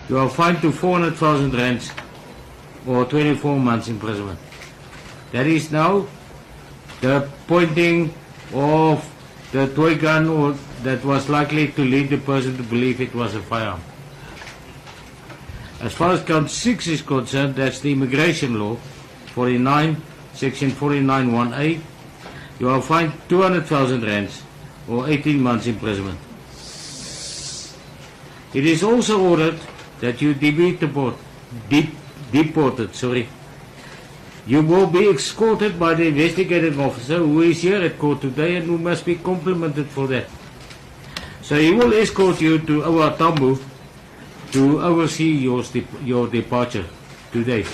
you are fined to 400,000 rands or 24 months imprisonment. That is now the pointing of the toy gun or that was likely to lead the person to believe it was a firearm. As far as count 6 is concerned, that's the immigration law, 49, section 49(1)(a. You are fined 200,000 rands or 18 months imprisonment. It is also ordered that you be deported. You will be escorted by the investigating officer who is here at court today and who must be complimented for that. So he will escort you to OR Tambo to oversee your departure today.